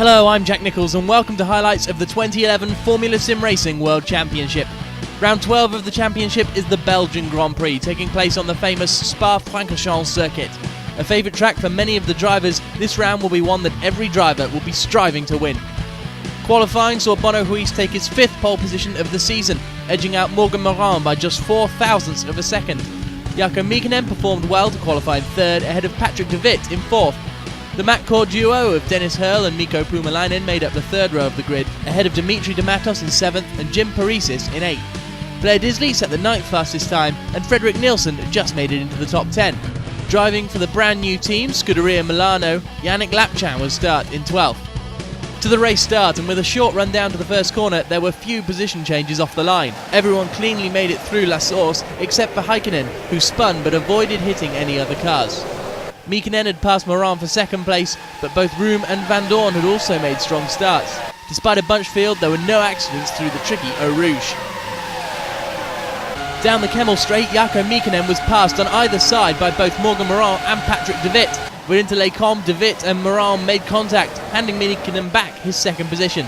Hello, I'm Jack Nichols and welcome to highlights of the 2011 Formula SimRacing World Championship. Round 12 of the championship is the Belgian Grand Prix, taking place on the famous Spa-Francorchamps circuit. A favourite track for many of the drivers, this round will be one that every driver will be striving to win. Qualifying saw Bono Huis take his 5th pole position of the season, edging out Morgan Moran by just 0.04 of a second. Jaakko Mykkänen performed well to qualify in 3rd ahead of Patrick de Wit in 4th. The McCord duo of Dennis Hurl and Mikko Puumalainen made up the 3rd row of the grid, ahead of Dimitri de Matos in 7th and Jim Paresis in 8th. Blair Disley set the 9th fastest time, and Fredrik Nilsson just made it into the top 10. Driving for the brand new team, Scuderia Milano, Yannick Lapchan was start in 12th. To the race start, and with a short run down to the first corner, there were few position changes off the line. Everyone cleanly made it through La Source, except for Heikkinen, who spun but avoided hitting any other cars. Mykkänen had passed Moran for 2nd place, but both Room and Van Dorn had also made strong starts. Despite a bunch field, there were no accidents through the tricky Eau Rouge. Down the Kemmel straight, Jaakko Mykkänen was passed on either side by both Morgan Moran and Patrick de Wit. But into Les Combes, de Wit and Moran made contact, handing Mykkänen back his 2nd position.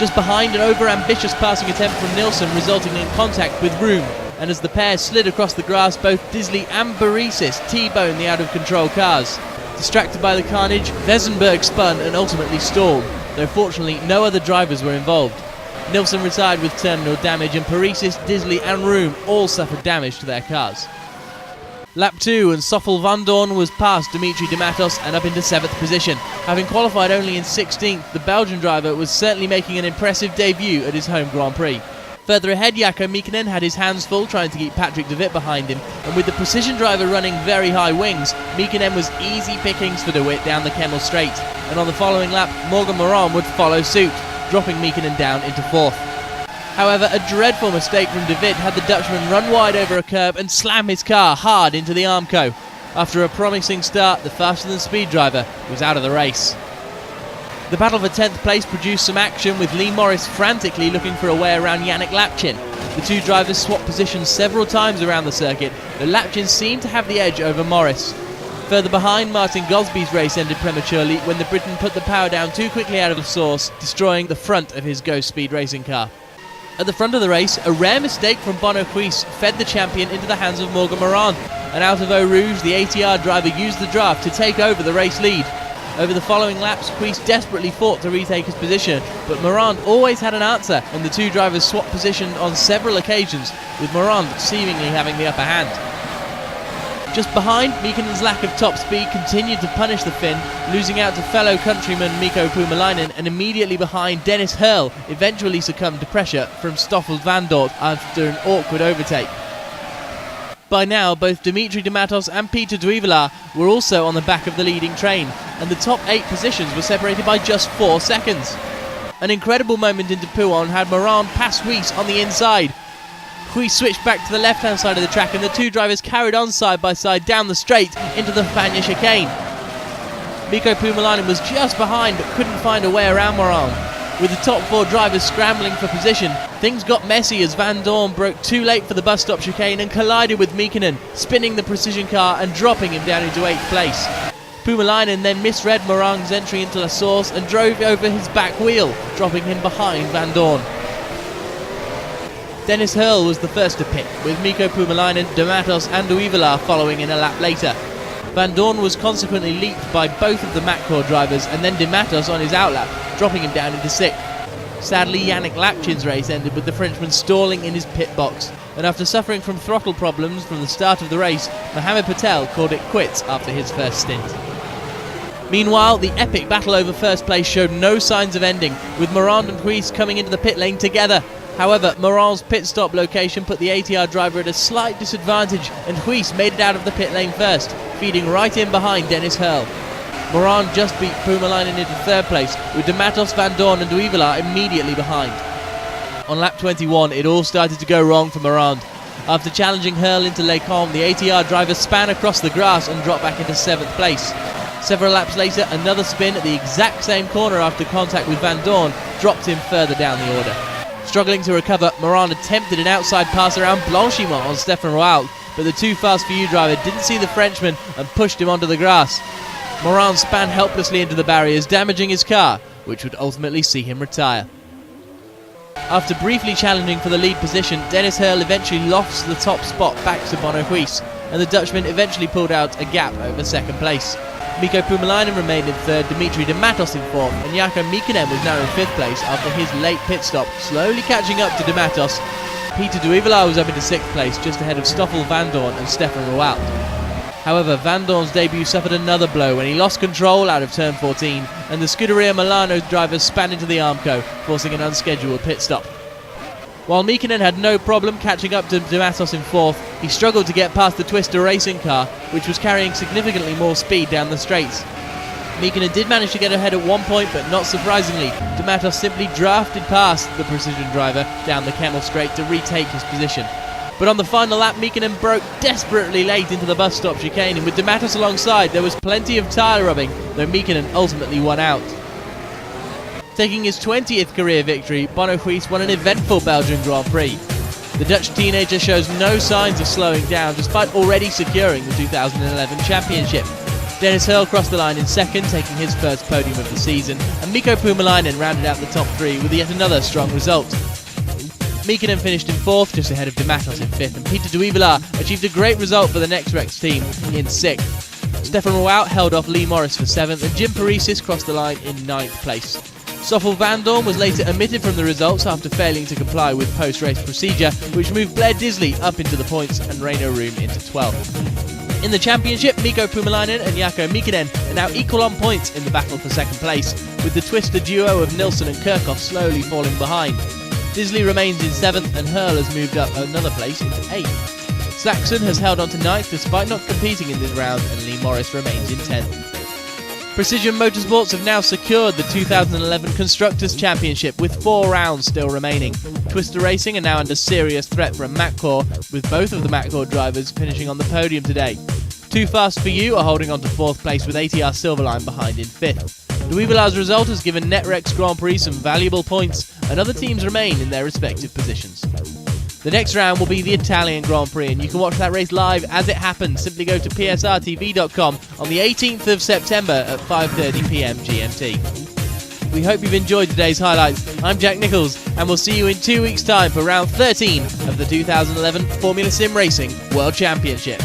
Just behind, an over-ambitious passing attempt from Nilsson resulting in contact with Room. And as the pair slid across the grass, both Disley and Paresis T-boned the out-of-control cars. Distracted by the carnage, Wesenberg spun and ultimately stalled, though fortunately no other drivers were involved. Nilsson retired with terminal damage, and Paresis, Disley and Room all suffered damage to their cars. Lap 2, and Stoffel Van Dorn was past Dimitri de Matos and up into 7th position. Having qualified only in 16th, the Belgian driver was certainly making an impressive debut at his home Grand Prix. Further ahead, Jaakko Mykkänen had his hands full trying to keep Patrick de Wit behind him, and with the precision driver running very high wings, Mykkänen was easy pickings for de Wit down the Kemmel straight, and on the following lap, Morgan Moran would follow suit, dropping Mykkänen down into 4th. However, a dreadful mistake from de Wit had the Dutchman run wide over a curb and slam his car hard into the Armco. After a promising start, the faster-than-speed driver was out of the race. The battle for 10th place produced some action, with Lee Morris frantically looking for a way around Yannick Lapchan. The two drivers swapped positions several times around the circuit, but Lapchan seemed to have the edge over Morris. Further behind, Martin Gosby's race ended prematurely when the Briton put the power down too quickly out of the source, destroying the front of his Ghost Speed racing car. At the front of the race, a rare mistake from Bono Huis fed the champion into the hands of Morgan Moran, and out of Eau Rouge, the ATR driver used the draft to take over the race lead. Over the following laps, Huis desperately fought to retake his position, but Moran always had an answer, and the two drivers swapped position on several occasions, with Moran seemingly having the upper hand. Just behind, Mykänen's lack of top speed continued to punish the Finn, losing out to fellow countryman Mikko Puumalainen, and immediately behind, Dennis Hurl eventually succumbed to pressure from Stoffel Van Dorn after an awkward overtake. By now, both Dimitri de Matos and Peter Duivelaar were also on the back of the leading train, and the top 8 positions were separated by just 4 seconds. An incredible moment into Pouon had Moran pass Huis on the inside. Huis switched back to the left-hand side of the track, and the two drivers carried on side by side down the straight into the Fagnes chicane. Mikko Puumalainen was just behind but couldn't find a way around Moran. With the top 4 drivers scrambling for position, things got messy as Van Dorn broke too late for the bus stop chicane and collided with Mykkänen, spinning the precision car and dropping him down into 8th place. Puumalainen then misread Moran's entry into La Source and drove over his back wheel, dropping him behind Van Dorn. Dennis Hurl was the first to pit, with Mikko Puumalainen, de Matos and Duivelaar following in a lap later. Van Dorn was consequently leaped by both of the McCord drivers, and then de Matos on his outlap, dropping him down into 6th. Sadly, Yannick Lapchan's race ended with the Frenchman stalling in his pit box, and after suffering from throttle problems from the start of the race, Mohamed Patel called it quits after his first stint. Meanwhile, the epic battle over first place showed no signs of ending, with Moran and Huis coming into the pit lane together. However, Moran's pit stop location put the ATR driver at a slight disadvantage, and Huis made it out of the pit lane first, feeding right in behind Dennis Hurl. Moran just beat Puumalainen into 3rd place, with de Matos, Van Dorn and Duivelaar immediately behind. On lap 21, it all started to go wrong for Moran. After challenging Hurl into Les Combes, the ATR driver span across the grass and dropped back into 7th place. Several laps later, another spin at the exact same corner after contact with Van Dorn dropped him further down the order. Struggling to recover, Moran attempted an outside pass around Blanchimont on Stéphane Royal, but the too fast for you driver didn't see the Frenchman and pushed him onto the grass. Morin span helplessly into the barriers, damaging his car, which would ultimately see him retire. After briefly challenging for the lead position, Dennis Hurl eventually lofts the top spot back to Bono Huis, and the Dutchman eventually pulled out a gap over second place. Mikko Puumalainen remained in third, Dimitri de Matos in fourth, and Jarkko Mykkänen was now in fifth place after his late pit stop, slowly catching up to de Matos. Peter de Wit was up into sixth place, just ahead of Stoffel Vandoorne and Stefan Rouault. However, Vandoorne's debut suffered another blow when he lost control out of turn 14, and the Scuderia Milano drivers span into the Armco, forcing an unscheduled pit stop. While Mykkänen had no problem catching up to de Matos in fourth, he struggled to get past the Twister racing car, which was carrying significantly more speed down the straights. Mykkänen did manage to get ahead at one point, but not surprisingly, de Matos simply drafted past the precision driver down the Kemmel straight to retake his position. But on the final lap, Mykkänen broke desperately late into the bus stop chicane, and with de Matos alongside, there was plenty of tyre rubbing, though Mykkänen ultimately won out. Taking his 20th career victory, Bono Huis won an eventful Belgian Grand Prix. The Dutch teenager shows no signs of slowing down, despite already securing the 2011 championship. Dennis Hurl crossed the line in second, taking his first podium of the season, and Mikko Puumalainen rounded out the top three with yet another strong result. Mykkänen finished in fourth, just ahead of de Matos in fifth, and Peter de Wit achieved a great result for the Next Rex team in sixth. Stefan Rouault held off Lee Morris for seventh, and Jim Paresis crossed the line in ninth place. Stoffel Vandoorne was later omitted from the results after failing to comply with post-race procedure, which moved Blair Disley up into the points and Reino Room into 12th. In the championship, Mikko Puumalainen and Jarkko Mykkänen are now equal on points in the battle for second place, with the Twister duo of Nilsson and Kirchhoff slowly falling behind. Disley remains in 7th, and Hurl has moved up another place into 8th. Saxon has held on to 9th despite not competing in this round, and Lee Morris remains in 10th. Precision Motorsports have now secured the 2011 Constructors' Championship with 4 rounds still remaining. Twister Racing are now under serious threat from McCaw, with both of the McCaw drivers finishing on the podium today. Too Fast For You are holding on to 4th place with ATR Silverline behind in 5th. De Wit's result has given NetRex Grand Prix some valuable points, and other teams remain in their respective positions. The next round will be the Italian Grand Prix, and you can watch that race live as it happens. Simply go to psrtv.com on the 18th of September at 5:30 p.m. GMT. We hope you've enjoyed today's highlights. I'm Jack Nichols, and we'll see you in 2 weeks' time for round 13 of the 2011 Formula SimRacing World Championship.